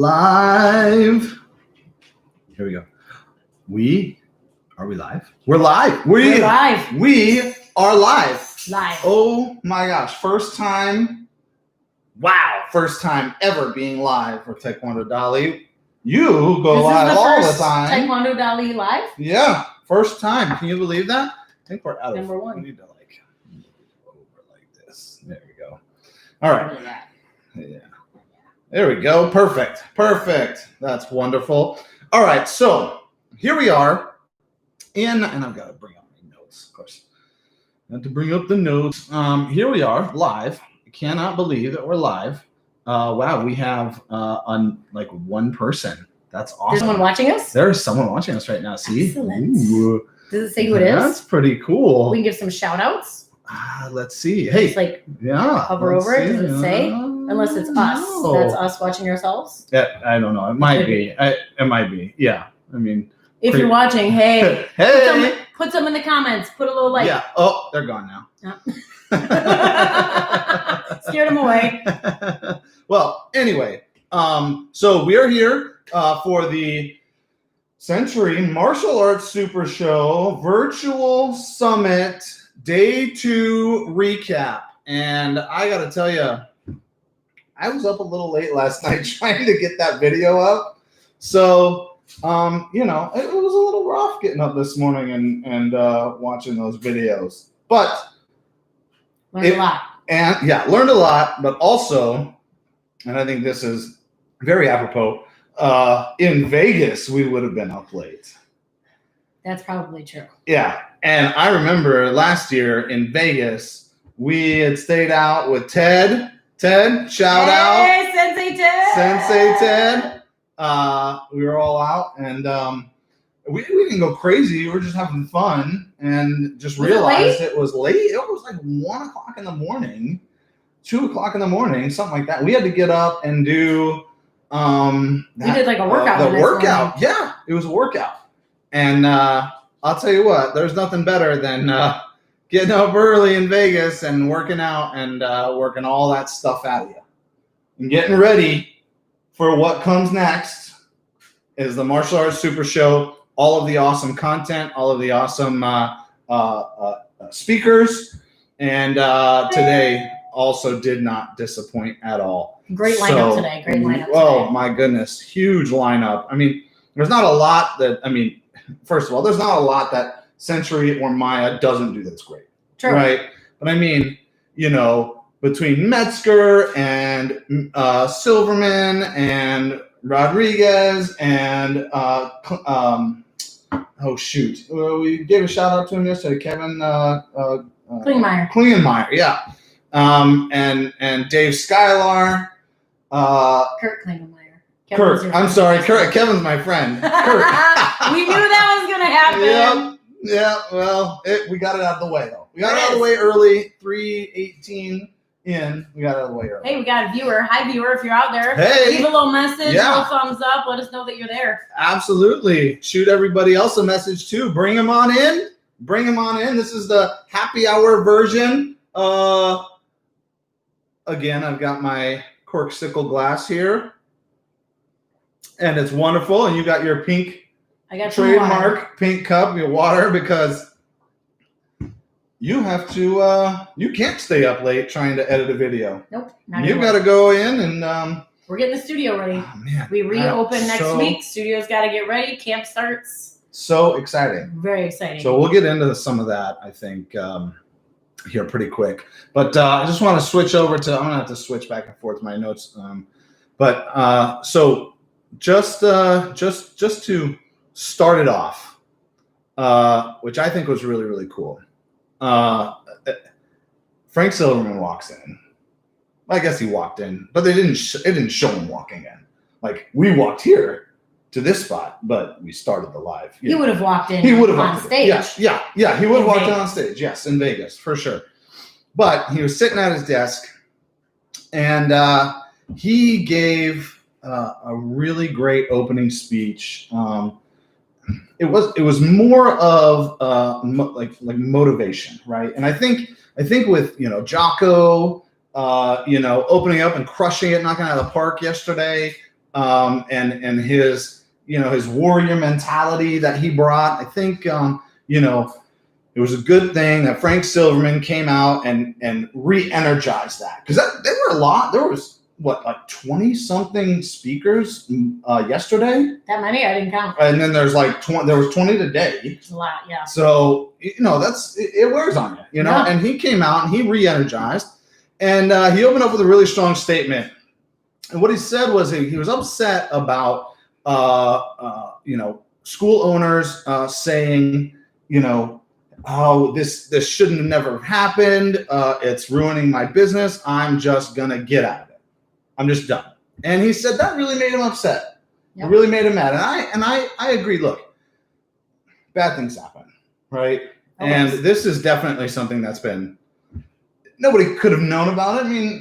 Live. Here we go. Are we live? We're live. We're live. We are live. Live. Oh my gosh. First time. Wow. First time ever being live for Taekwondo Dali. You go live all the time. Taekwondo Dali live? Yeah. First time. Can you believe that? I think we're out Number one. We need to move over like this. There we go. All right. Yeah. There we go. Perfect. That's wonderful. All right. So here we are and I've got to bring up my notes, of course. I have to bring up the notes. Here we are live. I cannot believe that we're live. Wow. We have like one person. That's awesome. There's someone watching us? There is someone watching us right now. See? Excellent. Ooh. Does it say who it is? That's pretty cool. We can give some shout outs. Let's see. Hey. Just like yeah. hover over it. Does it say? Unless it's us. No. That's us watching ourselves. Yeah, I don't know. It might be. It might be. Yeah. I mean, if you're watching, hey, hey, put some in the comments. Put a little like. Yeah. Oh, they're gone now. Scared them away. Well, anyway, so we are here for the Century Martial Arts Super Show Virtual Summit Day 2 recap, and I got to tell you, I was up a little late last night trying to get that video up. So, it was a little rough getting up this morning and watching those videos. But learned a lot. And yeah, learned a lot, but also, and I think this is very apropos, in Vegas, we would have been up late. That's probably true. Yeah. And I remember last year in Vegas, we had stayed out with Ted. Ted, shout out. Hey, Sensei Ted. Sensei Ted. We were all out and we didn't go crazy. We were just having fun and just realized it was late. It was like 1 o'clock in the morning, 2 o'clock in the morning, something like that. We had to get up and do we did like a workout. The workout. Yeah, it was a workout. And I'll tell you what, there's nothing better than getting up early in Vegas and working out and working all that stuff out of you. And getting ready for what comes next is the Martial Arts Super Show. All of the awesome content, all of the awesome speakers. And today also did not disappoint at all. Great lineup today. Great lineup today. Oh, my goodness. Huge lineup. I mean, there's not a lot that, first of all, there's not a lot that Century or Maya doesn't do that's great. True. Right? But I mean, between Metzger and Silverman and Rodriguez and we gave a shout out to him yesterday, Kevin Klingenmeyer, yeah. And Dave Skylar. Kurt Klingenmeyer. Kurt, I'm sorry, Kurt. Kevin's my friend. Kurt. We knew that was gonna happen. Yeah, well, we got it out of the way, though. We got it out of the way early, 3:18 in. We got it out of the way early. Hey, we got a viewer. Hi, viewer, if you're out there. Hey. Leave a little message, Yeah. a little thumbs up. Let us know that you're there. Absolutely. Shoot everybody else a message, too. Bring them on in. This is the happy hour version. Again, I've got my corksicle glass here. And it's wonderful. And you got your pink trademark pink cup, your water, because you have to, you can't stay up late trying to edit a video. Nope. You've got to go in and. We're getting the studio ready. Oh, man. We reopen next week. Studio's got to get ready. Camp starts. So exciting. Very exciting. So we'll get into some of that, I think, here pretty quick. But I just want to switch over to, I'm going to have to switch back and forth my notes. So just to start it off, which I think was really, really cool. Frank Silverman walks in. I guess he walked in, but it didn't show him walking in. Like, we walked here to this spot, but we started the live. He would have walked in. He would have on stage. Yeah. He would have walked in on stage. Yes, in Vegas for sure. But he was sitting at his desk, and he gave a really great opening speech. It was more of like motivation, right? And I think with Jocko, opening up and crushing it, knocking it out of the park yesterday, and his, his warrior mentality that he brought. I think, it was a good thing that Frank Silverman came out and re-energized that, because there were a lot. There was like 20 something speakers yesterday. That many? I didn't count. And then there's like 20. There was 20 today. It's a lot, yeah. So it wears on you, Yeah. And he came out and he re-energized, and he opened up with a really strong statement. And what he said was he was upset about school owners saying, oh, this shouldn't have never happened. It's ruining my business. I'm just gonna get out of it. I'm just done. And he said that really made him upset. Yep. It really made him mad. And I agree. Look, bad things happen, right? Okay. And this is definitely something that's been, nobody could have known about it. I mean,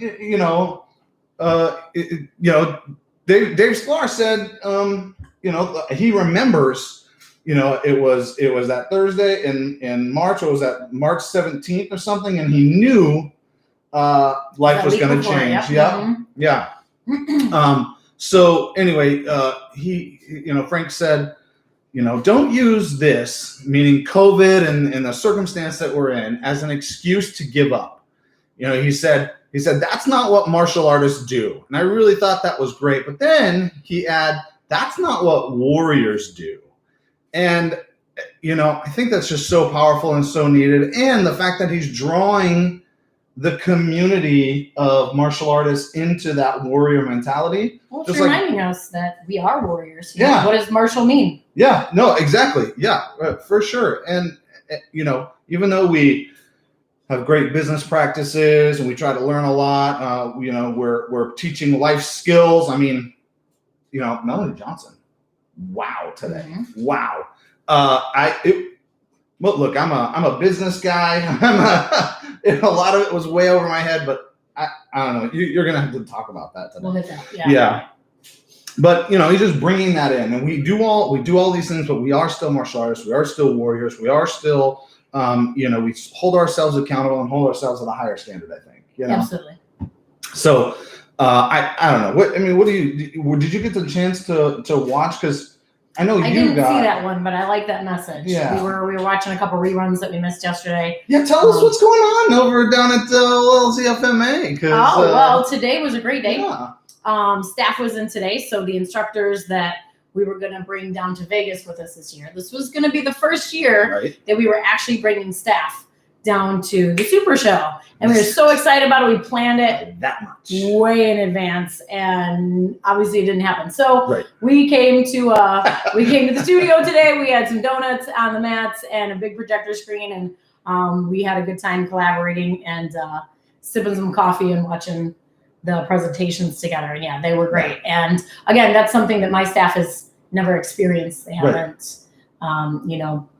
Dave Sklar said, he remembers. It was that Thursday in March. Or was that March 17th or something? And he knew life was going to change. Yeah, mm-hmm. Yeah. So anyway, Frank said, don't use this, meaning COVID and the circumstance that we're in, as an excuse to give up. He said that's not what martial artists do, and I really thought that was great. But then he added, that's not what warriors do. And, I think that's just so powerful and so needed. And the fact that he's drawing the community of martial artists into that warrior mentality. Well, it's reminding us that we are warriors. Yeah. What does martial mean? Yeah, no, exactly. Yeah, for sure. And, even though we have great business practices and we try to learn a lot, we're teaching life skills. I mean, Melanie Johnson. Wow, today. Mm-hmm. Wow. Look, I'm a business guy. A lot of it was way over my head, but I don't know. You're gonna have to talk about that today. We'll hit that. Yeah. Yeah. But he's just bringing that in, and we do all these things, but we are still martial artists. We are still warriors. We are still, we hold ourselves accountable and hold ourselves at a higher standard. I think. Absolutely. So. I don't know. What did you get the chance to watch? Because I know I didn't see that one, but I like that message. Yeah. We were watching a couple reruns that we missed yesterday. Yeah, tell us what's going on over down at LCFMA. Well, today was a great day. Yeah. Staff was in today, so the instructors that we were going to bring down to Vegas with us this year. This was going to be the first year that we were actually bringing staff down to the Supershow, and we were so excited about it. We planned it that much way in advance, and obviously it didn't happen. So we came to the studio today. We had some donuts on the mats and a big projector screen, and we had a good time collaborating and sipping some coffee and watching the presentations together. And yeah, they were great. And again, that's something that my staff has never experienced. They haven't,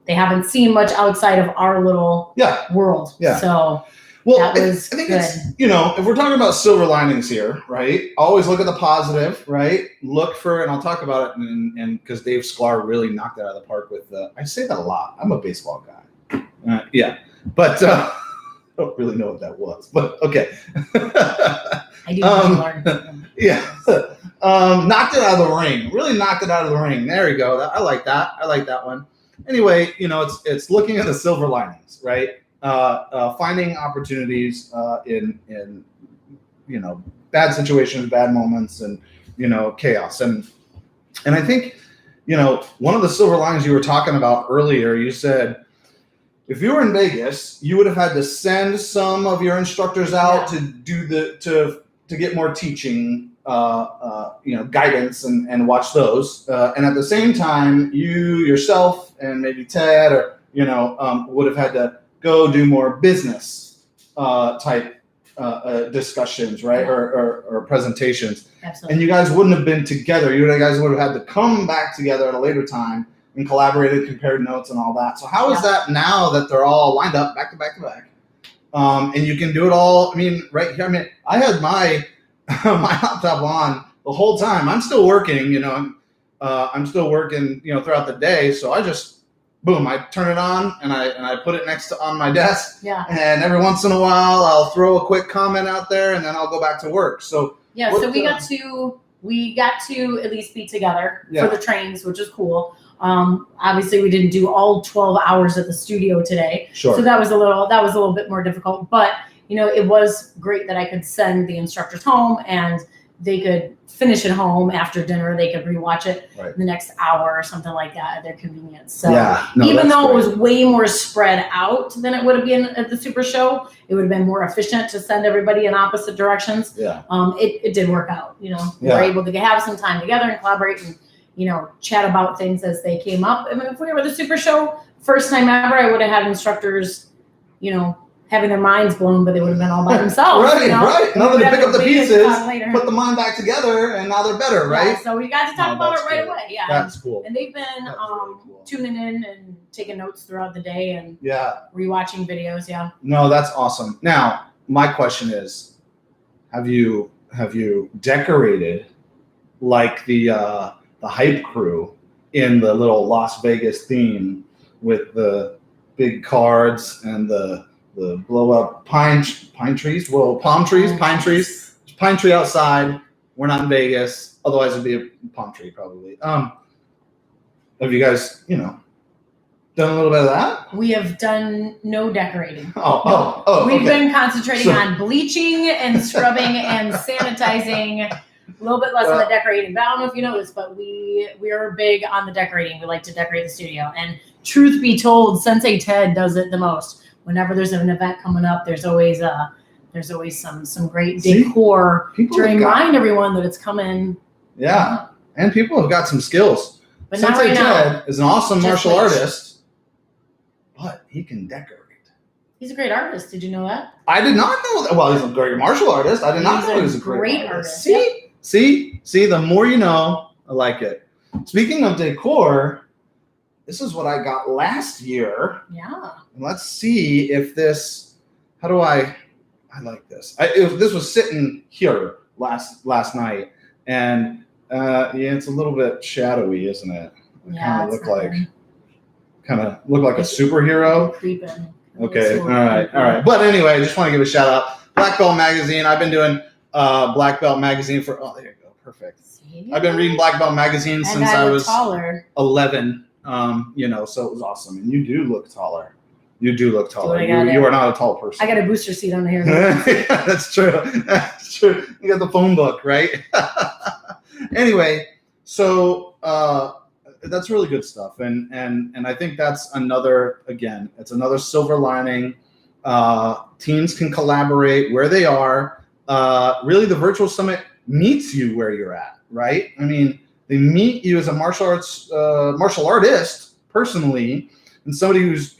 they haven't seen much outside of our little world. Yeah. So that was I think good. It's, if we're talking about silver linings here, right? Always look at the positive, right? Look for, and I'll talk about it, and because Dave Sklar really knocked it out of the park with I say that a lot. I'm a baseball guy. But I don't really know what that was. But okay. I do learn. Yeah. Knocked it out of the ring. Really knocked it out of the ring. There you go. I like that. I like that one. Anyway, it's looking at the silver linings, right? Finding opportunities in bad situations, bad moments, and chaos. And I think one of the silver linings you were talking about earlier, you said if you were in Vegas, you would have had to send some of your instructors out to do to get more teaching. Guidance and watch those. And at the same time, you yourself and maybe Ted would have had to go do more business type discussions, right? Or presentations. Absolutely. And you guys wouldn't have been together. You guys would have had to come back together at a later time and collaborated, compared notes and all that. So how is that now that they're all lined up back to back to back? And you can do it all. Right here. I had my laptop on the whole time. I'm still working, I'm still working, throughout the day. So I just, boom, I turn it on and I put it on my desk. Yeah. And every once in a while, I'll throw a quick comment out there and then I'll go back to work. So so we got to we got to at least be together Yeah. for the trainings, which is cool. Obviously we didn't do all 12 hours at the studio today. Sure. So that was a little bit more difficult, but it was great that I could send the instructors home and they could finish it home after dinner. They could rewatch it the next hour or something like that at their convenience. So even though it was way more spread out than it would have been at the Super Show, it would have been more efficient to send everybody in opposite directions. Yeah. It did work out. We were able to have some time together and collaborate and chat about things as they came up. I mean, if we were the Super Show, first time ever, I would have had instructors, having their minds blown, but they would have been all by themselves. Right. Now they pick up the pieces, put the mind back together, and now they're better, right? Yeah, so we got to talk about it right away. Yeah, that's cool. And they've been really cool. Tuning in and taking notes throughout the day and rewatching videos. Yeah. No, that's awesome. Now, my question is, have you decorated like the hype crew in the little Las Vegas theme with the big cards and the blow up pine trees? Well, pine trees. Pine tree outside. We're not in Vegas. Otherwise, it'd be a palm tree probably. Have you guys, done a little bit of that? We have done no decorating. We've been concentrating on bleaching and scrubbing and sanitizing. A little bit less on the decorating. But I don't know if you know this, but we are big on the decorating. We like to decorate the studio. And truth be told, Sensei Ted does it the most. Whenever there's an event coming up, there's always some great decor to remind everyone that it's coming. Yeah, and people have got some skills. But Sensei Ted is an awesome martial artist, but he can decorate. He's a great artist. Did you know that? I did not know that. Well, he's a great martial artist. I did not know he was a great artist. See, the more you know, I like it. Speaking of decor, this is what I got last year. Yeah. And let's see if this. I like this. This was sitting here last night, and it's a little bit shadowy, isn't it? Yeah. Kind of look like a superhero. Creeping. Okay. All right. But anyway, I just want to give a shout out. Black Belt Magazine. I've been doing Black Belt Magazine for. Oh, there you go. Perfect. See? I've been reading Black Belt Magazine since I was taller. 11. So it was awesome. And you do look taller. You are not a tall person. I got a booster seat on here. That's true. You got the phone book, right? Anyway, so that's really good stuff. And I think that's another silver lining. Teams can collaborate where they are. Really, the virtual summit meets you where you're at, right? I mean, they meet you as a martial artist personally, and somebody who's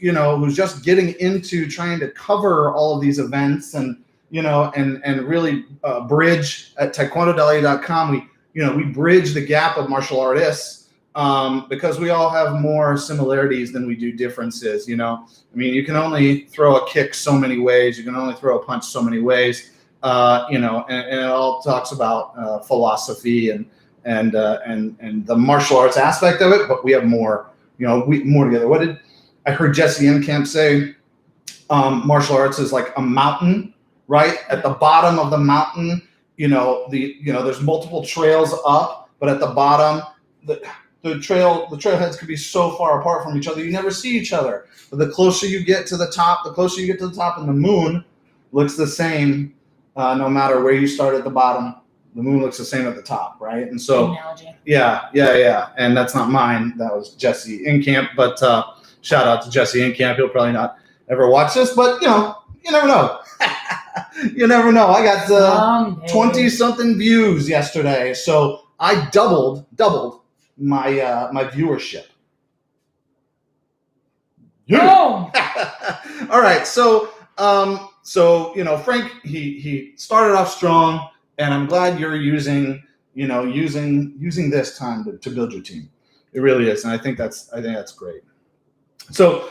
just getting into trying to cover all of these events and really bridge at taekwondodalia.com. We bridge the gap of martial artists because we all have more similarities than we do differences. I mean, you can only throw a kick so many ways. You can only throw a punch so many ways. And it all talks about philosophy and the martial arts aspect of it, but we have more, more together. What did I heard Jesse Enkamp say? Martial arts is like a mountain, right? At the bottom of the mountain, there's multiple trails up, but at the bottom, the trailheads could be so far apart from each other, you never see each other. But the closer you get to the top, and the moon looks the same, no matter where you start at the bottom. The moon looks the same at the top, right? And so, yeah. And that's not mine. That was Jesse Enkamp. But shout out to Jesse Enkamp. He'll probably not ever watch this, but you never know. You never know. I got 20-something views yesterday, so I doubled my viewership. Oh! All right, so Frank, he started off strong. And I'm glad you're using this time to build your team. It really is, and I think that's great. So,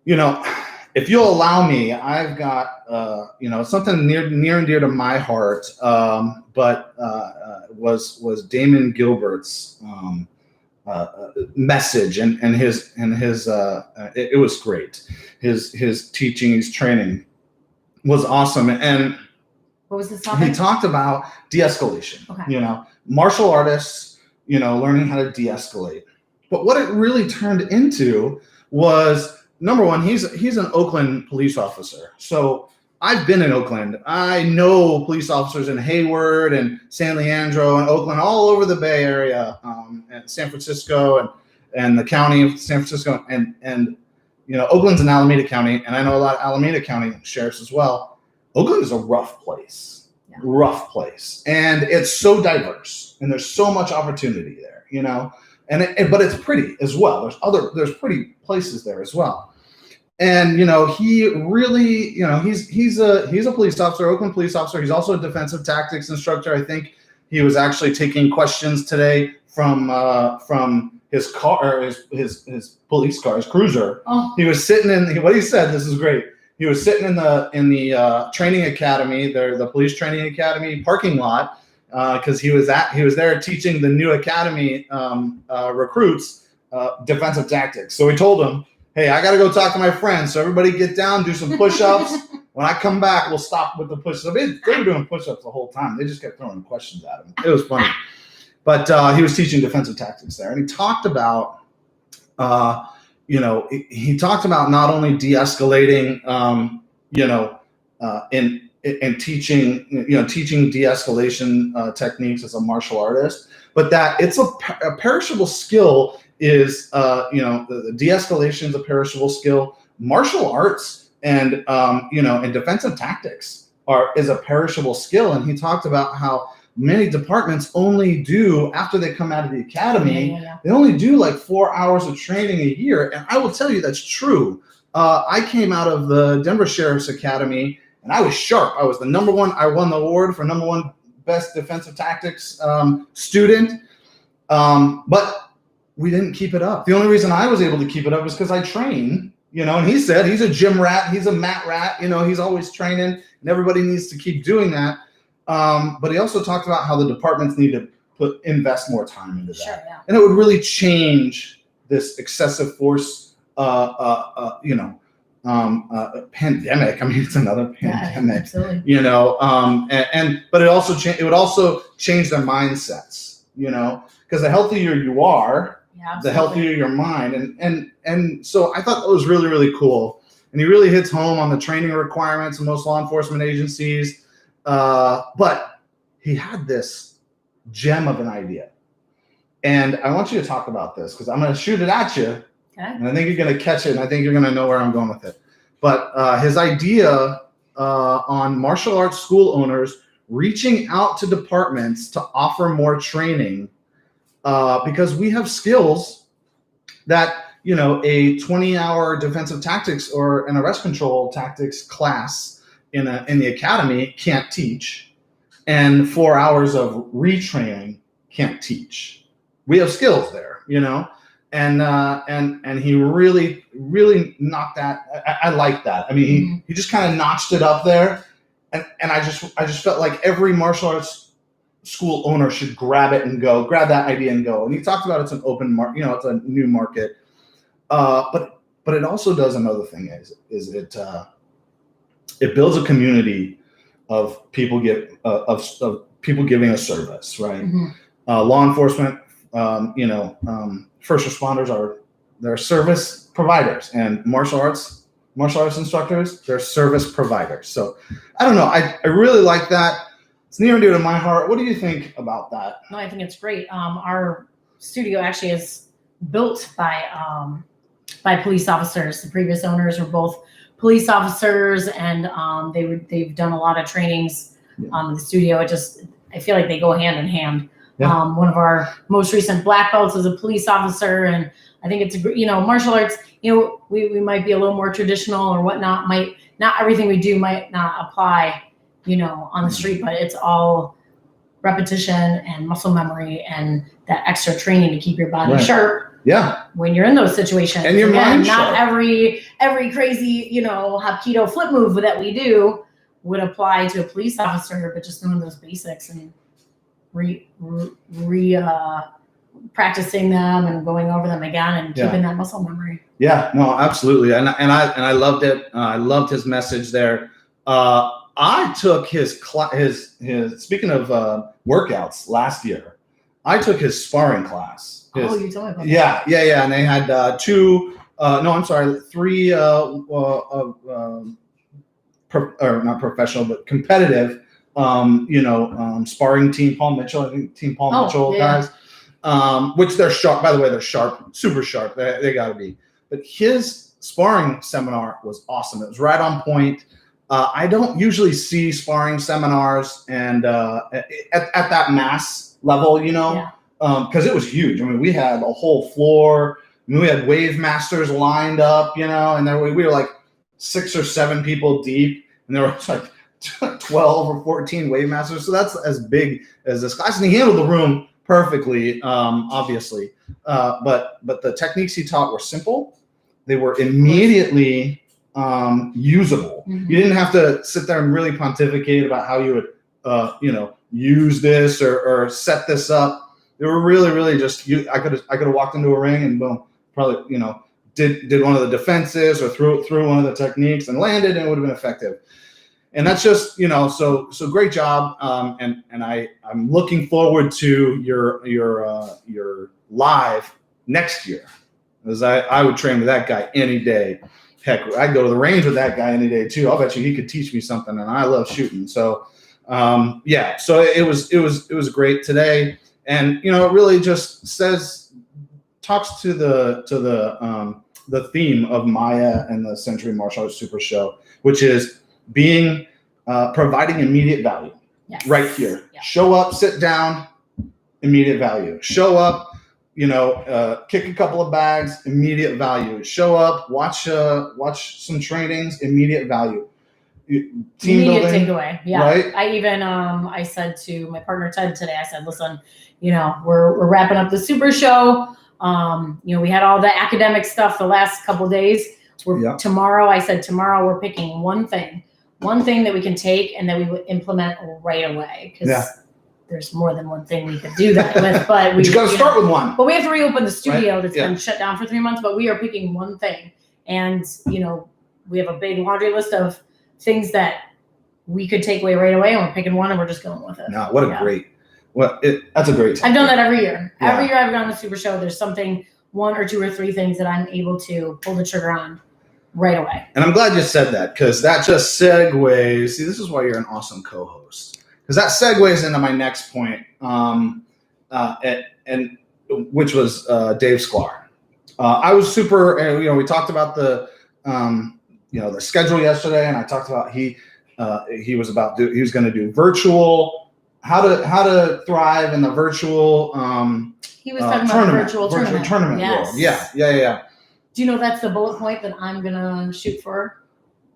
if you'll allow me, I've got something near and dear to my heart, but was Damon Gilbert's message and his it was great. His teaching, his training was awesome, and What was his topic? He talked about de-escalation. Okay. Martial artists, learning how to de-escalate. But what it really turned into was, number one, he's an Oakland police officer. So I've been in Oakland. I know police officers in Hayward and San Leandro and Oakland, all over the Bay Area, and San Francisco and the county of San Francisco. And Oakland's in Alameda County, and I know a lot of Alameda County sheriffs as well. Oakland is a rough place, rough place. And it's so diverse, and there's so much opportunity there, but it's pretty as well. There's pretty places there as well. And he really, he's a police officer, Oakland police officer. He's also a defensive tactics instructor. I think he was actually taking questions today from his car, or his police car, his cruiser. Oh. He was sitting in what he said. This is great. He was sitting in the training academy, the police training academy parking lot, because he was there teaching the new academy recruits defensive tactics. So he told them, hey, I got to go talk to my friends. So everybody get down, do some push-ups. When I come back, we'll stop with the push-ups. They were doing push-ups the whole time. They just kept throwing questions at him. It was funny. But he was teaching defensive tactics there. And he talked about, he talked about not only de-escalating, in teaching de-escalation techniques as a martial artist, but that it's a perishable skill. Is the de-escalation is a perishable skill. Martial arts and and defensive tactics is a perishable skill. And he talked about how many departments only do, after they come out of the academy, they only do like 4 hours of training a year. And I will tell you that's true. I came out of the Denver Sheriff's Academy and I was sharp. I was the number one. I won the award for number one best defensive tactics student. But we didn't keep it up. The only reason I was able to keep it up was because I train, and he said he's a gym rat, he's a mat rat, he's always training, and everybody needs to keep doing that. But he also talked about how the departments need to invest more time into that. Sure, yeah. And it would really change this excessive force, pandemic. I mean, it's another pandemic, but it would also change their mindsets, because the healthier you are, the healthier your mind. And so I thought that was really, really cool. And he really hits home on the training requirements of most law enforcement agencies. But he had this gem of an idea. And I want you to talk about this because I'm going to shoot it at you. Okay. And I think you're going to catch it. And I think you're going to know where I'm going with it. But his idea on martial arts school owners reaching out to departments to offer more training, because we have skills that, a 20-hour defensive tactics or an arrest control tactics class in the academy can't teach, and 4 hours of retraining can't teach. We have skills there, and he really, really knocked that. I like that. I mean, he just kind of notched it up there, and I just felt like every martial arts school owner should grab that idea and go. And he talked about it's an open market, it's a new market. But it also does another thing is it builds a community of people of people giving a service, right? Mm-hmm. Law enforcement, first responders they're service providers, and martial arts instructors, they're service providers. So I don't know. I really like that. It's near and dear to my heart. What do you think about that? No, I think it's great. Our studio actually is built by police officers. The previous owners were both police officers, and they've done a lot of trainings in the studio. I feel like they go hand in hand. Yeah. One of our most recent black belts is a police officer, and I think it's martial arts. We might be a little more traditional or whatnot. Not everything we do might not apply, on the street, but it's all repetition and muscle memory and that extra training to keep your body sharp. Yeah. When you're in those situations. And your mind not sharp. every crazy, Hapkido flip move that we do would apply to a police officer, but just knowing those basics and practicing them and going over them again and keeping that muscle memory. Yeah, no, absolutely. And I loved it. I loved his message there. I took his speaking of workouts last year, I took his sparring class. You told me about that. Yeah. And they had three not professional, but competitive, sparring team. Paul Mitchell, I think Team Paul Mitchell guys, which they're sharp. By the way, they're sharp, super sharp. They got to be. But his sparring seminar was awesome. It was right on point. I don't usually see sparring seminars and at that mass level, because it was huge. I mean, we had a whole floor. I mean, we had wave masters lined up, and then we were like 6 or 7 people deep, and there was like 12 or 14 wave masters. So that's as big as this class, and he handled the room perfectly, obviously. But the techniques he taught were simple. They were immediately usable. Mm-hmm. You didn't have to sit there and really pontificate about how you would, use this or set this up. They were really, really just. I could have walked into a ring and boom, probably, did one of the defenses or threw one of the techniques and landed, and it would have been effective. And that's just, so great job. And I'm looking forward to your live next year, because I would train with that guy any day. Heck, I'd go to the range with that guy any day too. I'll bet you he could teach me something, and I love shooting. So, so it was great today. And, it really just talks to the theme of Maya and the Century Martial Arts Super Show, which is being providing immediate value. Yes. Right here. Yeah. Show up, sit down, immediate value. Show up, kick a couple of bags, immediate value. Show up, watch some trainings, immediate value. Team immediate building, takeaway. Yeah. Right? I even I said to my partner Ted today, I said, listen, we're wrapping up the Super Show. We had all the academic stuff the last couple of days. Tomorrow we're picking one thing that we can take and that we would implement right away, because there's more than one thing we could do that with. But you got to start with one. But we have to reopen the studio that's Yeah. been shut down for 3 months. But we are picking one thing, and we have a big laundry list of things that we could take away right away, and we're picking one and we're just going with it. No, what a great. Well, that's a great. I've done that every year. Yeah. Every year I've gone to the Super Show, there's something, 1 or 2 or 3 things that I'm able to pull the trigger on right away. And I'm glad you said that, because that just segues. See, this is why you're an awesome co-host, because that segues into my next point, and which was Dave Sklar. I was super, and we talked about the schedule yesterday, and I talked about he was going to do virtual. How to thrive in the virtual he was talking about virtual tournament world. Yeah. Do you know that's the bullet point that I'm gonna shoot for?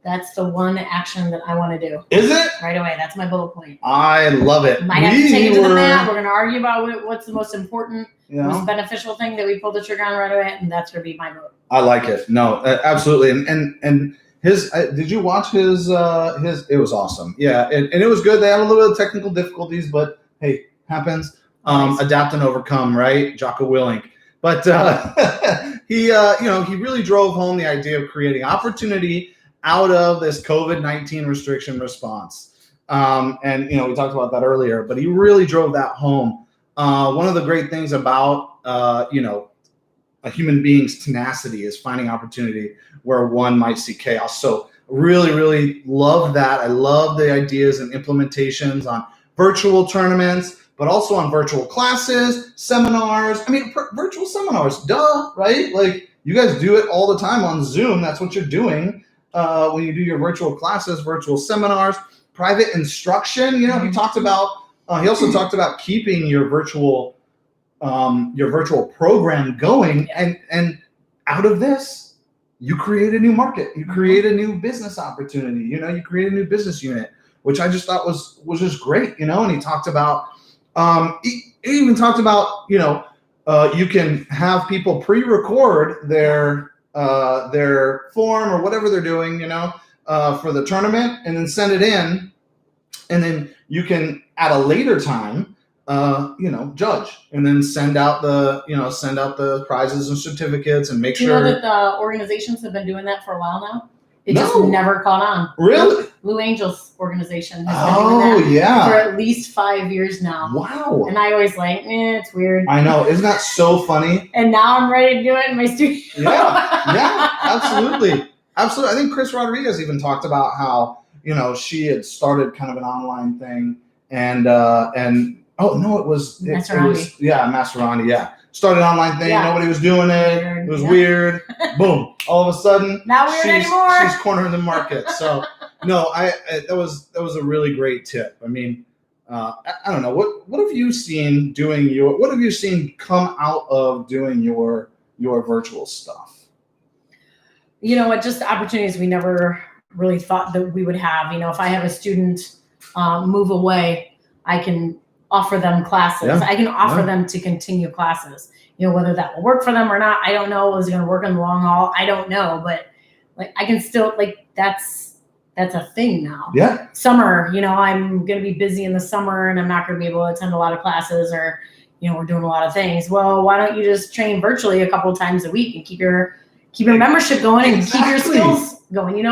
That's the one action that I want to do. Is it? Right away. That's my bullet point. I love it. Might have to take it to the mat. We're gonna argue about what's the most important, most beneficial thing that we pull the trigger on right away, and that's gonna be my vote. I like it. No, absolutely. And his, did you watch his? It was awesome. Yeah, and it was good. They had a little bit of technical difficulties, but hey, happens. Nice. Adapt and overcome, right? Jocko Willink. But he really drove home the idea of creating opportunity out of this COVID-19 restriction response. And we talked about that earlier, but he really drove that home. One of the great things about a human being's tenacity is finding opportunity where one might see chaos. So really, really love that. I love the ideas and implementations on virtual tournaments, but also on virtual classes, seminars. I mean, virtual seminars, duh, right? Like, you guys do it all the time on Zoom. That's what you're doing when you do your virtual classes, virtual seminars, private instruction. He talked about. He also talked about keeping your virtual program going, and out of this, you create a new market. You create a new business opportunity. You create a new business unit, which I just thought was just great. And he talked about. He even talked about you can have people pre-record their form or whatever they're doing, for the tournament, and then send it in, and then you can at a later time, judge, and then send out the prizes and certificates, and make sure. You know that the organizations have been doing that for a while now. It just never caught on. Really? Blue Angels organization has been doing that for at least 5 years now. Wow. And I always like, it's weird. I know. Isn't that so funny? And now I'm ready to do it in my studio. Yeah, absolutely. Absolutely. I think Chris Rodriguez even talked about how, she had started kind of an online thing and oh no, it was Maserati. Yeah. Started an online thing. Yeah. Nobody was doing it. It was weird. Boom. All of a sudden, not weird anymore. She's cornering the market. So no, that was a really great tip. I mean, I don't know. What have you seen what have you seen come out of doing your virtual stuff? You know what? Just opportunities we never really thought that we would have. If I have a student move away, I can offer them classes. Yeah. I can offer them to continue classes. Whether that will work for them or not, I don't know. Is it going to work in the long haul? I don't know. But I can still that's a thing now. Yeah. Summer, I'm going to be busy in the summer and I'm not going to be able to attend a lot of classes or, we're doing a lot of things. Well, why don't you just train virtually a couple of times a week and keep your membership going and keep your skills going.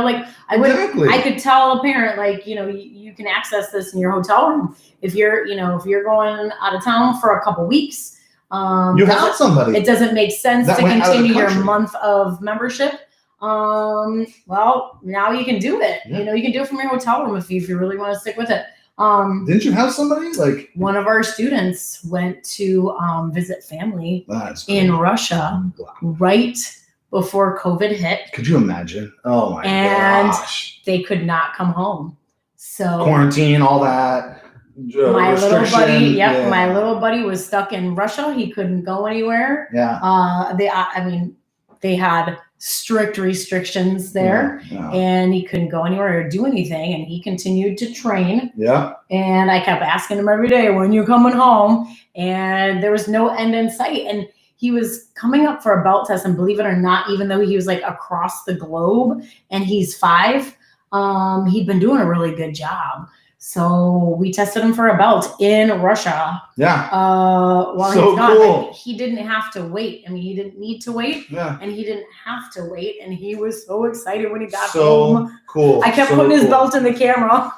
I could tell a parent, you can access this in your hotel room. If you're going out of town for a couple weeks, you have somebody. It doesn't make sense to continue your month of membership. Well, now you can do it. Yeah. You can do it from your hotel room if you really want to stick with it. Didn't you have somebody one of our students went to visit family in Russia right before COVID hit. Could you imagine? Oh my gosh. They could not come home. So quarantine, all that. My little buddy was stuck in Russia. He couldn't go anywhere. Yeah. They had strict restrictions there, and he couldn't go anywhere or do anything. And he continued to train. Yeah. And I kept asking him every day, "When you coming home?" And there was no end in sight. And he was coming up for a belt test, and believe it or not, even though he was across the globe and he's 5, he'd been doing a really good job. So we tested him for a belt in Russia. Yeah. While so he was gone. Cool. He didn't have to wait. He didn't need to wait. Yeah. And he didn't have to wait. And he was so excited when he got home. So cool. I kept putting his belt in the camera.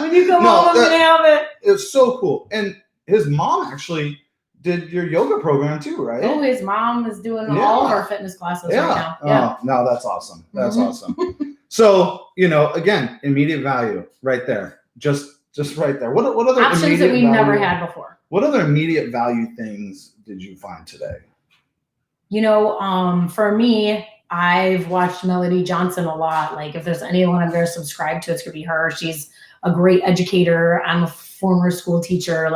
When you come home, I'm going to have it. It's so cool. And his mom actually did your yoga program too, right? Oh, his mom is doing all of our fitness classes right now. Yeah. Oh, no, that's awesome. That's awesome. So, again, immediate value right there. Just right there. What other options that we never had before? What other immediate value things did you find today? For me, I've watched Melody Johnson a lot. If there's anyone I'm very subscribed to, it's going to be her. She's a great educator. I'm a former school teacher.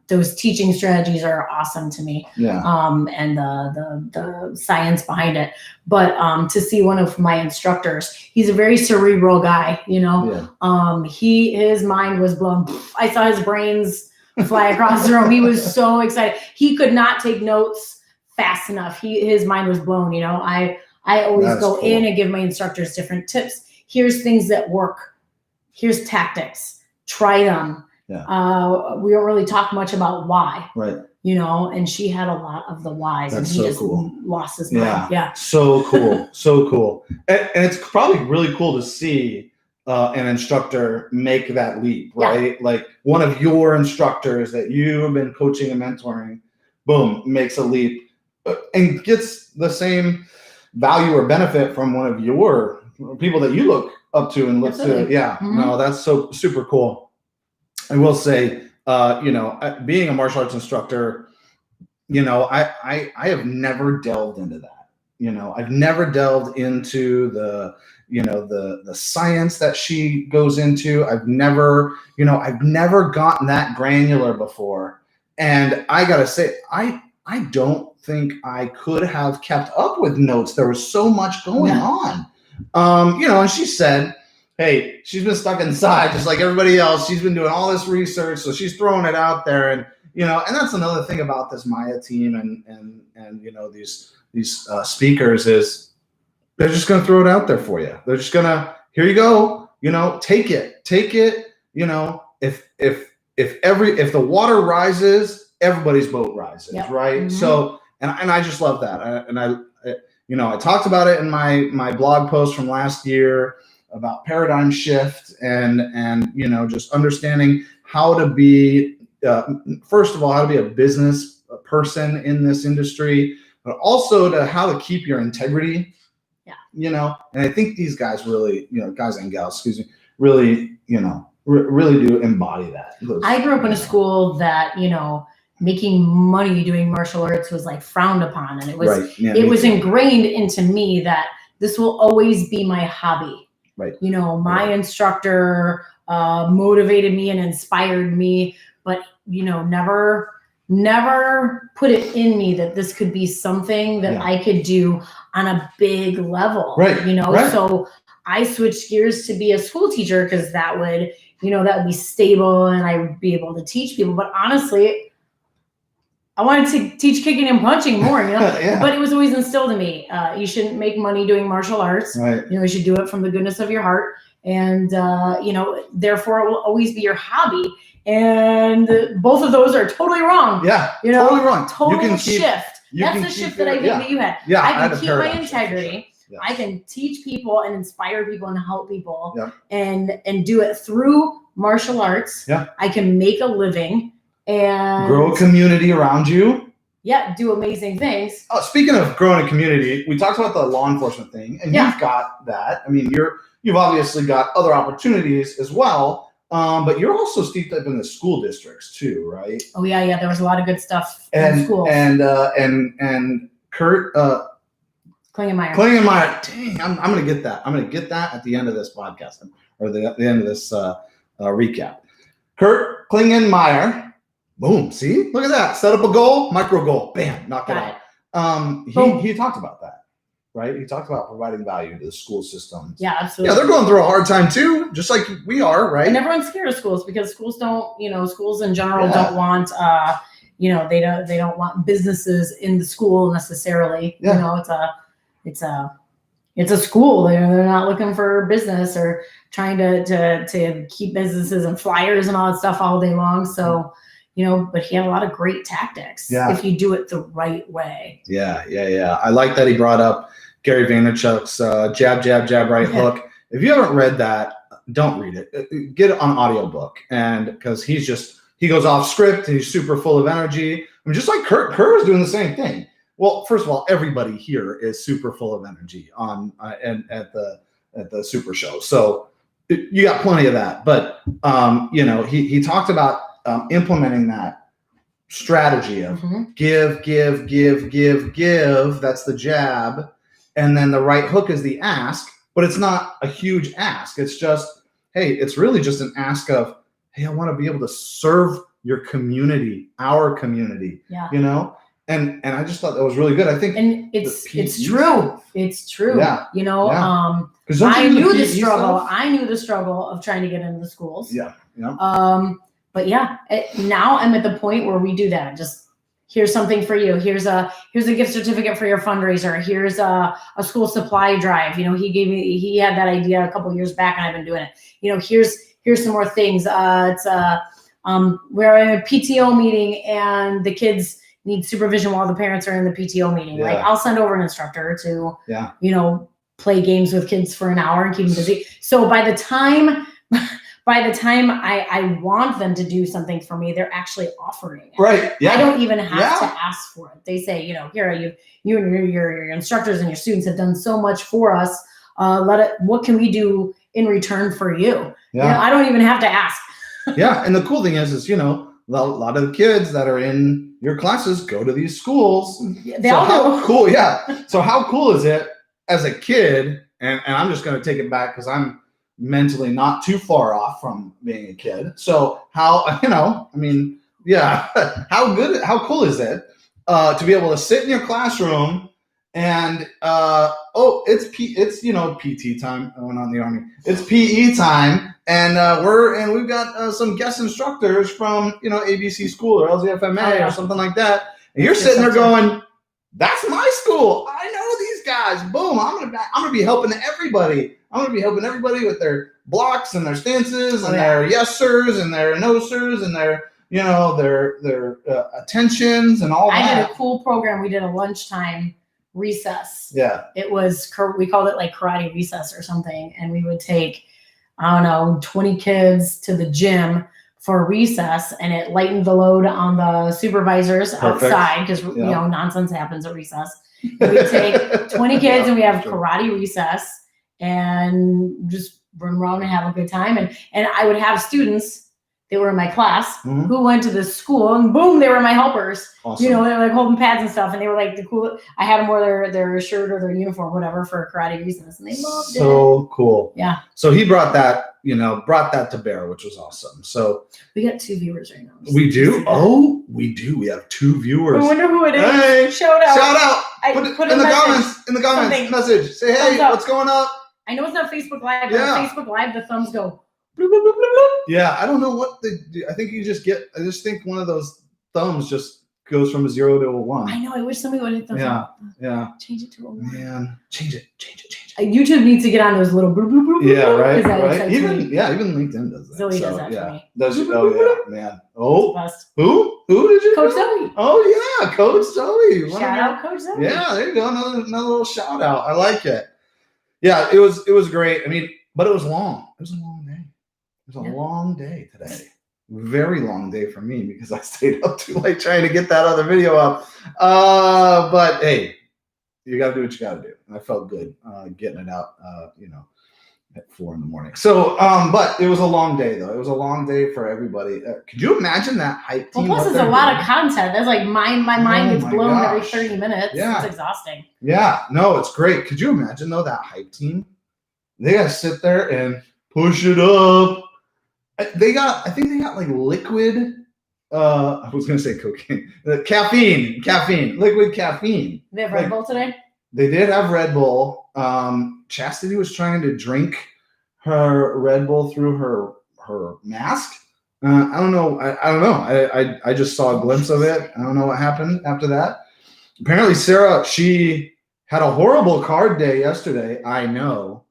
Those teaching strategies are awesome to me. Yeah. And the science behind it. But to see one of my instructors, he's a very cerebral guy, Yeah. His mind was blown. I saw his brains fly across the room. He was so excited. He could not take notes fast enough. His mind was blown. I always go in and give my instructors different tips. Here's things that work. Here's tactics. Try them. Yeah. We don't really talk much about why. Right. And she had a lot of the whys. That's and he so just cool. Lost his mind. Yeah. So cool. So cool. And it's probably really cool to see an instructor make that leap, right? Yeah. One of your instructors that you have been coaching and mentoring, boom, makes a leap and gets the same value or benefit from one of your people that you look up to and look to. Yeah. Mm-hmm. No, that's so super cool. I will say, being a martial arts instructor, I have never delved into that. I've never delved into the science that she goes into. I've never gotten that granular before. And I gotta say, I don't think I could have kept up with notes. There was so much going on. And she said, hey, she's been stuck inside just like everybody else. She's been doing all this research, so she's throwing it out there. And and that's another thing about this Maya team and these speakers is they're just going to throw it out there for you. They're just going to, here you go, take it. If the water rises, everybody's boat rises, right? Mm-hmm. So and I just love that. I talked about it in my blog post from last year. about paradigm shift and just understanding how to be first of all how to be a business person in this industry, but also to how to keep your integrity. And I think these guys really, guys and gals, excuse me, really, really do embody that. I grew up in a school that, making money doing martial arts was like frowned upon. And it was, it was ingrained into me that this will always be my hobby. Right. My instructor motivated me and inspired me, but, never put it in me that this could be something that I could do on a big level. Right. So I switched gears to be a school teacher because that would, that would be stable and I would be able to teach people. But honestly, I wanted to teach kicking and punching more, but it was always instilled in me. You shouldn't make money doing martial arts. Right. You should do it from the goodness of your heart. And, therefore it will always be your hobby. And both of those are totally wrong. Yeah, totally wrong. Total shift. That's the shift that I think that you had. Yeah, I can keep my integrity. Yes. I can teach people and inspire people and help people and do it through martial arts. Yeah. I can make a living and grow a community around you. Yeah, do amazing things. Oh, speaking of growing a community, we talked about the law enforcement thing, and you've got that. I mean, you've obviously got other opportunities as well, but you're also steeped up in the school districts too, right? Oh yeah. There was a lot of good stuff in school. And Kurt Klingenmeyer. Dang, I'm gonna get that. I'm gonna get that at the end of this podcast or the end of this recap. Kurt Klingenmeyer. Boom. See? Look at that. Set up a goal, micro goal. Bam. Knock it out. He talked about that, right? He talked about providing value to the school systems. Yeah, absolutely. Yeah, they're going through a hard time too, just like we are, right? And everyone's scared of schools because schools don't, schools in general don't want, they don't want businesses in the school necessarily. Yeah. It's a school. They're not looking for business or trying to keep businesses and flyers and all that stuff all day long. So, but he had a lot of great tactics if you do it the right way. Yeah. I like that he brought up Gary Vaynerchuk's jab, jab, jab, right hook. If you haven't read that, don't read it. Get it on audiobook. And because he goes off script and he's super full of energy. I mean, just like Kerr is doing the same thing. Well, first of all, everybody here is super full of energy on and at the Supershow. So you got plenty of that. But he talked about implementing that strategy of give. That's the jab. And then the right hook is the ask, but it's not a huge ask. It's just, hey, it's really just an ask of, hey, I want to be able to serve your community, our community, And I just thought that was really good. I think, and it's true. It's true. Yeah. I knew the struggle. I knew the struggle of trying to get into the schools. Yeah. But now I'm at the point where we do that. Just here's something for you. Here's a gift certificate for your fundraiser. Here's a school supply drive. He had that idea a couple years back, and I've been doing it. Here's some more things. We're in a PTO meeting, and the kids need supervision while the parents are in the PTO meeting. Yeah. Like, I'll send over an instructor to, play games with kids for an hour and keep them busy. So by the time I want them to do something for me, they're actually offering it. Right. Yeah. I don't even have to ask for it. They say, here, you and your instructors and your students have done so much for us. What can we do in return for you? Yeah. I don't even have to ask. Yeah. And the cool thing is, a lot of the kids that are in your classes go to these schools. How cool. Yeah. So how cool is it as a kid? And I'm just going to take it back because I'm mentally not too far off from being a kid. So how cool is it to be able to sit in your classroom and it's PT time. I went on the Army. It's PE time. And we've got some guest instructors from, ABC school or LZFMA or something like that. And you're sitting there going, that's my school. I know these guys. Boom. I'm gonna be helping everybody. I'm gonna be helping everybody with their blocks and their stances and their yes sirs and their no sirs and their attentions and all that. I did a cool program. We did a lunchtime recess. Yeah. It was, we called it like karate recess or something. And we would take, I don't know, 20 kids to the gym for recess, and it lightened the load on the supervisors outside because, you know, nonsense happens at recess. We take 20 kids and we have karate recess and just run around and have a good time. And I would have students, they were in my class, who went to this school, and boom, they were my helpers. Awesome. You know, they were like holding pads and stuff, and they were like the cool. I had them wear their shirt or their uniform, whatever, for karate recess, and they loved it. So cool. Yeah. So he brought that to bear, which was awesome. So we got 2 viewers right now. We do? Oh, we do. We have 2 viewers. I wonder who it is. Hey, shout out. Shout out. Put in the comments. Something. Message. Say, hey, what's going up? I know it's not Facebook Live, but Yeah. on Facebook Live, the thumbs go bloop, bloop, bloop, bloop, bloop. Yeah, I don't know what they do. I think I just think one of those thumbs just goes from a 0 to a 1. I know. I wish somebody would hit those. Yeah. Change it to a 1. Man, change it. YouTube needs to get on those little bloop, bloop, bloop, bloop. Yeah, right. Right. Even Even LinkedIn does that. Zoe does that for me. Does she? Oh yeah, man. Oh, who did you? Coach Zoe. Oh yeah, Coach Zoe. Shout out, Coach Zoe. Yeah, there you go. Another little shout out. I like it. Yeah, it was great. I mean, but it was long. It was a long day. It was a long day today. Very long day for me because I stayed up too late trying to get that other video up. But hey, you got to do what you got to do. And I felt good getting it out, at 4 a.m. So, but it was a long day though. It was a long day for everybody. Could you imagine that hype team? Well, plus it's a lot of content. That's like my mind gets blown every 30 minutes. Yeah. It's exhausting. Yeah, no, it's great. Could you imagine though that hype team? They got to sit there and push it up. I think they got like liquid. I was gonna say cocaine, caffeine, liquid caffeine. They have Red Bull today. They did have Red Bull. Chastity was trying to drink her Red Bull through her mask. I don't know. I don't know. I just saw a glimpse of it. I don't know what happened after that. Apparently, Sarah, she had a horrible card day yesterday. I know.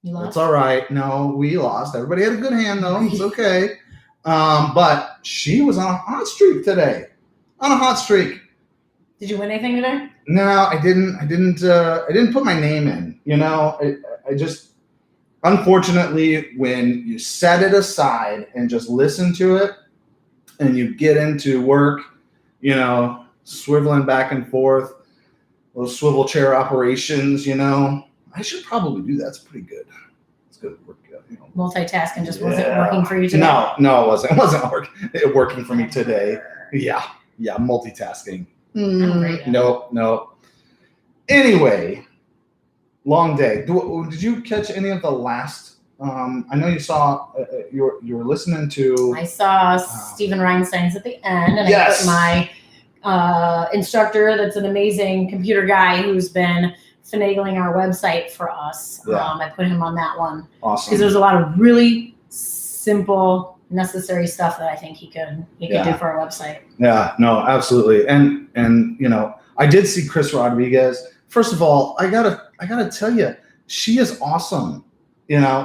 You lost? It's all right. No, we lost. Everybody had a good hand though. It's okay. But she was on a hot streak today. Did you win anything today? No, I didn't. I didn't put my name in. I just, unfortunately, when you set it aside and just listen to it, and you get into work, swiveling back and forth, those swivel chair operations, I should probably do that. It's pretty good. It's good work. Multitasking just wasn't working for you today. No, it wasn't. It wasn't working for me today. Yeah, multitasking. No. Anyway, long day. Did you catch any of the last? I know you saw. You were listening to. I saw Stephen Reinstein's at the end, and I put my instructor. That's an amazing computer guy who's been finagling our website for us. I put him on that one. Awesome. Because there's a lot of really simple, necessary stuff that I think he could do for our website. Yeah, no, absolutely. And I did see Chris Rodriguez. First of all, I gotta tell you, she is awesome.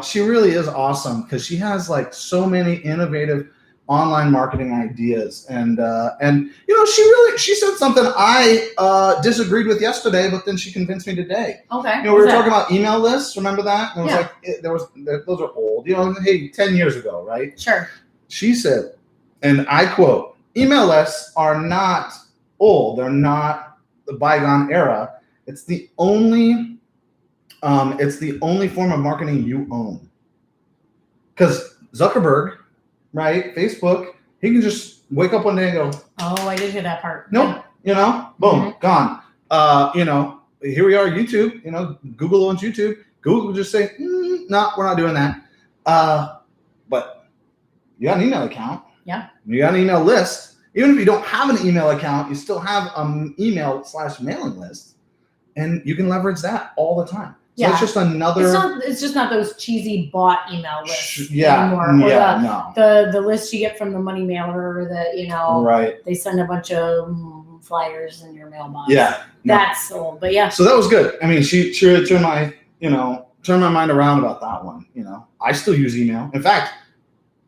She really is awesome because she has like so many innovative online marketing ideas, and she said something I disagreed with yesterday, but then she convinced me today. Okay. We were talking about email lists. Remember that? It was Yeah. those are old. Hey, 10 years ago, right? Sure. She said, and I quote, "Email lists are not old. They're not the bygone era. It's the only form of marketing you own." Because Zuckerberg, right? Facebook, he can just wake up one day and go, "Oh, I did hear that part." Nope. Boom, gone. Here we are, YouTube. Google owns YouTube. Google will just say, "No, we're not doing that." But you got an email account. Yeah. You got an email list. Even if you don't have an email account, you still have an email/mailing list, and you can leverage that all the time. So it's just another. It's just not those cheesy bought email lists anymore. The list you get from the money mailer that right. They send a bunch of flyers in your mailbox. Yeah, that's old. But yeah. So that was good. I mean, she turned my mind around about that one. I still use email. In fact,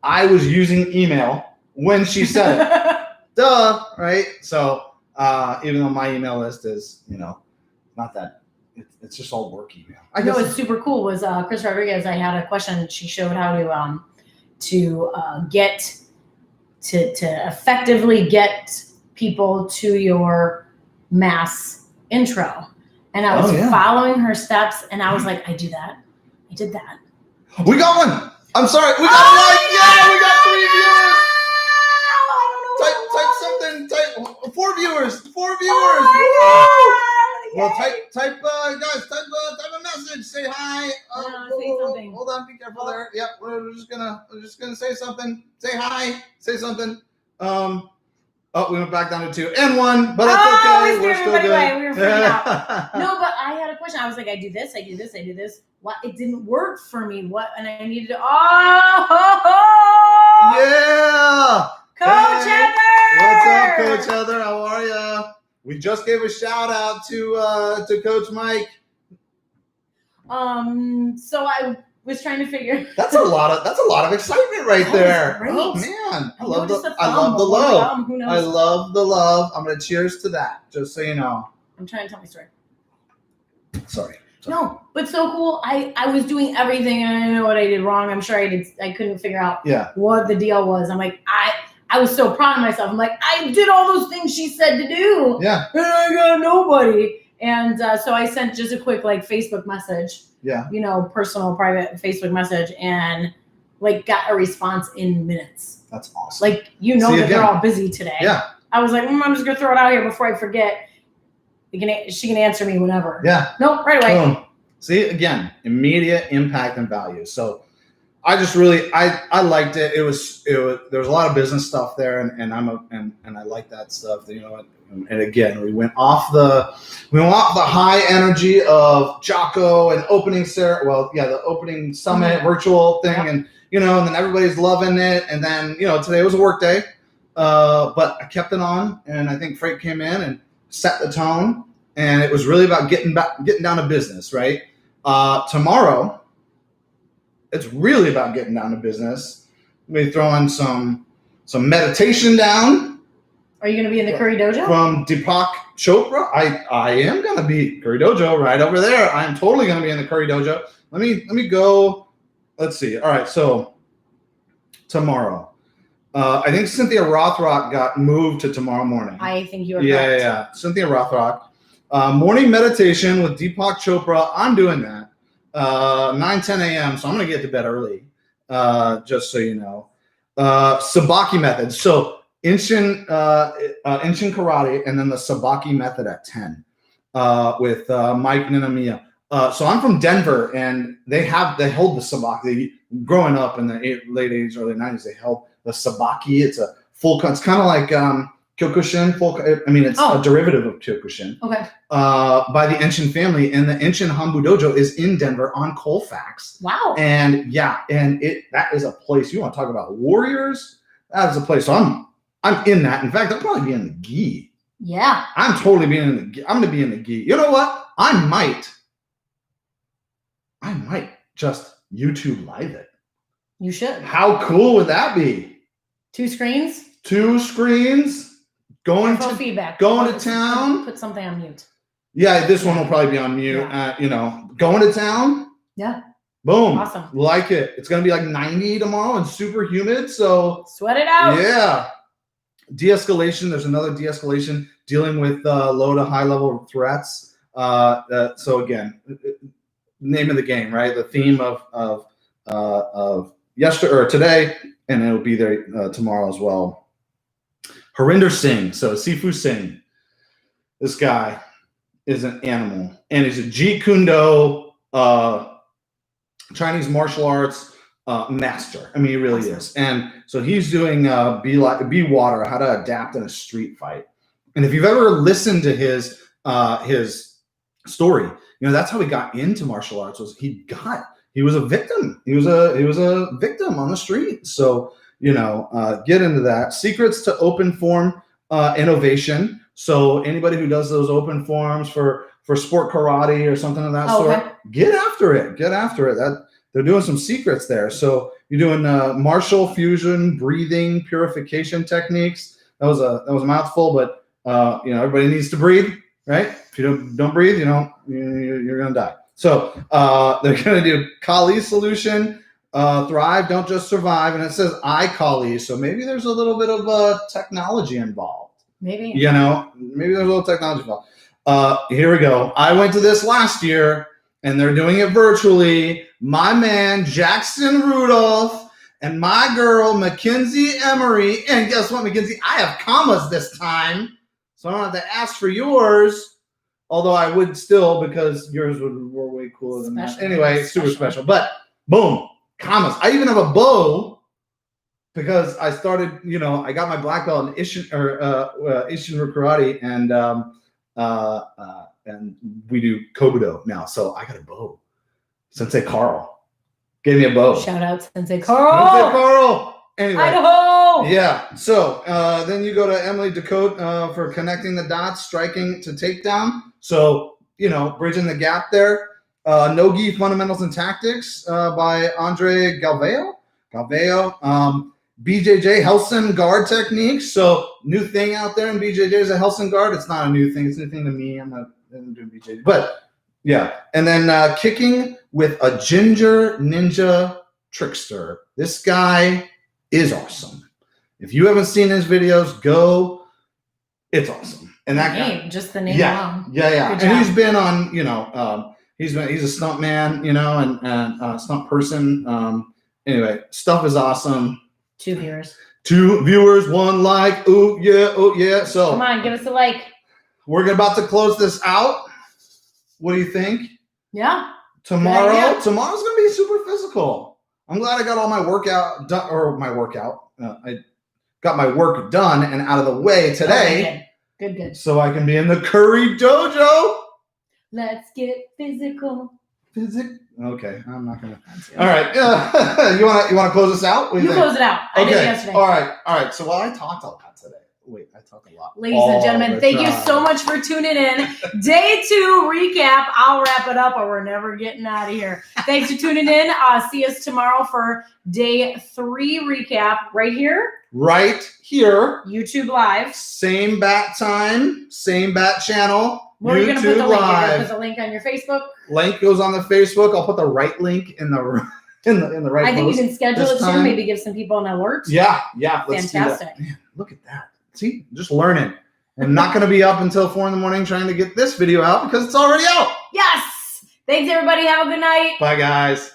I was using email when she said it. Duh, right? So even though my email list is not that it's just all worky now. I know what's super cool was Chris Rodriguez. I had a question. She showed how to get to effectively get people to your mass intro. And I was following her steps, and I was like, I did that. We got one. I'm sorry. We got one. Yeah, we got 3 viewers. Type something. Type 4 viewers. 4 viewers. Well, type, guys. Type a message. Say hi. Say something. Hold on. Be careful there. Yep. We're just gonna say something. Say hi. Say something. We went back down to 2 and 1, but that's okay. We're still good. We were freaking out. No, but I had a question. I was like, I do this. What? It didn't work for me. What? And I needed to. Yeah. Coach Heather. What's up, Coach Heather? How are you? We just gave a shout out to Coach Mike. So I was trying to figure. That's a lot of excitement right there. Great. Oh man, I love the love. Who knows? I love the love. I'm gonna cheers to that, just so you know. I'm trying to tell my story. Sorry. No, but so cool. I was doing everything, and I didn't know what I did wrong. I'm sure I couldn't figure out what the deal was. I'm like, I was so proud of myself. I'm like, I did all those things she said to do. Yeah. And I got nobody. And so I sent just a quick Facebook message. Yeah. Personal, private Facebook message, and got a response in minutes. That's awesome. They're all busy today. Yeah. I was like, I'm just gonna throw it out here before I forget. She can answer me whenever. Yeah. Nope, right away. Boom. See, again, immediate impact and value. So I just really I liked it. It was there was a lot of business stuff there, and I like that stuff. And again, we went off the high energy of Jocko and opening the opening summit virtual thing, and and then everybody's loving it. And then today was a work day, but I kept it on, and I think Freight came in and set the tone, and it was really about getting down to business, right? Tomorrow, it's really about getting down to business. Maybe throwing some meditation down. Are you going to be in the Curry Dojo? From Deepak Chopra. I am going to be Curry Dojo right over there. I am totally going to be in the Curry Dojo. Let me go. Let's see. All right, so tomorrow. I think Cynthia Rothrock got moved to tomorrow morning. I think you are correct. Yeah. Cynthia Rothrock. Morning meditation with Deepak Chopra. I'm doing that. 9-10 a.m. So I'm going to get to bed early, just so you know. Sabaki method. So Inshin karate, and then the Sabaki method at 10 with Mike Ninamiya. So I'm from Denver, and they hold the Sabaki. Growing up in the late 80s, early 90s, they held the Sabaki. It's a full cut. It's kind of like Kyokushin. It's a derivative of Kyokushin. Okay. By the Inshin family, and the Inshin Hanbu Dojo is in Denver on Colfax. Wow. And that is a place. You want to talk about warriors? That is a place. So I'm in that. In fact, I'll probably be in the gi. Yeah. I'm totally being in the gi. I'm going to be in the gi. You know what? I might just YouTube live it. You should. How cool would that be? 2 screens? 2 screens. Going to town. Put something on mute. Yeah, this one will probably be on mute. Yeah. Going to town. Yeah. Boom. Awesome. Like it. It's going to be like 90 tomorrow and super humid. So sweat it out. Yeah. De-escalation. There's another de-escalation dealing with low to high level threats. So again, name of the game, right? The theme of yesterday or today, and it'll be there tomorrow as well. Harinder Singh. So Sifu Singh. This guy is an animal, and he's a Jeet Kune Do Chinese martial arts master. He really is. And so he's doing Be Water, how to adapt in a street fight. And if you've ever listened to his story, that's how he got into martial arts. He was a victim. He was a victim on the street. So get into that. Secrets to open form innovation. So anybody who does those open forms for sport karate or something of that sort, get after it. That they're doing some secrets there. So you're doing martial fusion, breathing, purification techniques. That was a mouthful, but everybody needs to breathe. right? If you don't breathe, you're gonna die. So they're gonna do Kali solution, thrive, don't just survive, and it says iCali. So maybe there's a little bit of technology involved. Maybe. Maybe there's a little technology involved. Here we go. I went to this last year, and they're doing it virtually. My man Jackson Rudolph and my girl Mackenzie Emery, and guess what, Mackenzie? I have commas this time, so I don't have to ask for yours. Although I would still, because yours were way cooler than that. Anyway, super special. But boom, commas. I even have a bow because I started. I got my black belt in Ishin karate, and we do kobudo now. So I got a bow. Sensei Carl gave me a bow. Shout out Sensei Carl. Sensei Carl. Anyway, Idaho. Yeah. So then you go to Emily Dakota for connecting the dots, striking to takedown. So bridging the gap there. No-gi fundamentals and tactics by Andre Galveo. BJJ Helson guard techniques. So new thing out there in BJJ is a Helson guard. It's not a new thing. It's a new thing to me. I'm not doing BJJ, but yeah. And then kicking with a ginger ninja trickster. This guy is awesome. If you haven't seen his videos, go. It's awesome. And that guy, just the name. Yeah. And he's been on. He's a stunt man. And stunt person. Anyway, stuff is awesome. 2 viewers. 2 viewers, 1 like. Oh yeah. So come on, give us a like. We're about to close this out. What do you think? Yeah. Tomorrow's gonna be super physical. I'm glad I got all my workout done, I got my work done and out of the way today. Good. So I can be in the Curry Dojo. Let's get physical. Okay, I'm not gonna. All right, you wanna close this out? You close it out. I did it yesterday. All right. So I talked a lot today. Wait, I talk a lot. Ladies and gentlemen, thank you so much for tuning in. Day 2 recap. I'll wrap it up or we're never getting out of here. Thanks for tuning in. See us tomorrow for day 3 recap right here. Right here. YouTube Live. Same bat time, same bat channel. Where are you going to put the link? You're going to put the link on your Facebook? Link goes on the Facebook. I'll put the right link in the right I think post you can schedule it soon. Maybe give some people an alert. Yeah. Let's fantastic. Do that. Man, look at that. See, just learning. I'm not going to be up until 4 a.m. trying to get this video out because it's already out. Yes. Thanks, everybody. Have a good night. Bye, guys.